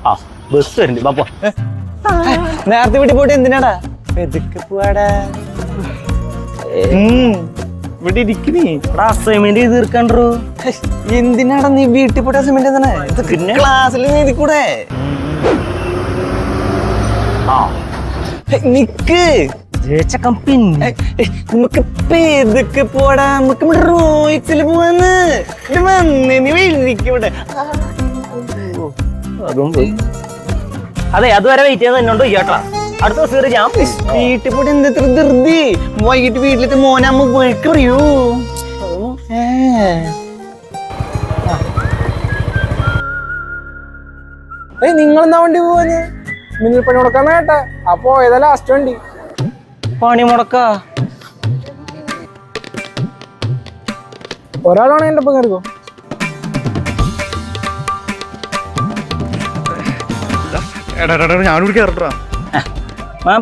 ആ ബസ് വരുന്നുണ്ട് ബാപ്പ. നേരത്തെ വീട്ടിൽ പോയിട്ട് എന്തിനാടാ എതൊക്കെ പോവാടാ? ഇവിടെ ഇരിക്കണേ. അസൈൻമെന്റ് ചെയ്ത് തീർക്കണ്ടോ? എന്തിനാടാ നീ വീട്ടിൽ പോയിട്ട് അസൈൻമെന്റ്? പിന്നെ ക്ലാസ്സിൽ എഴുതി കൂടെ? നിക്ക് പിന്നെ നമുക്ക് പേതൊക്കെ പോടാ. നമുക്ക് ഇവിടെ റോയിക്സിൽ പോവാന്ന്. ഇവിടെ വന്നേ നീ എഴുതിക്കൂടെ? അതും പോയി. അതെ അതുവരെ വെയിറ്റ് ചെയ്ത് എന്നോണ്ട് കേട്ടാ. അടുത്ത ദിവസം കയറി ഞാൻ വീട്ടിൽ പോയിട്ട് എന്തെത്ര ധൃതി. വൈകിട്ട് വീട്ടിലത്തെ മോനമ്മ പോയിക്ക് പറയൂ. നിങ്ങളെന്നാ വണ്ടി പോവാന്? മിന്നൽ പണി മുടക്കാന്ന് കേട്ടെ. അപ്പൊ ഏതാ ലാസ്റ്റ് വണ്ടി? പണി മുടക്ക. ഒരാളാണ് എന്റെ ഒപ്പം കയറിക്കോ. ഞാനൂടി കേറട്ടാ. എന്നാ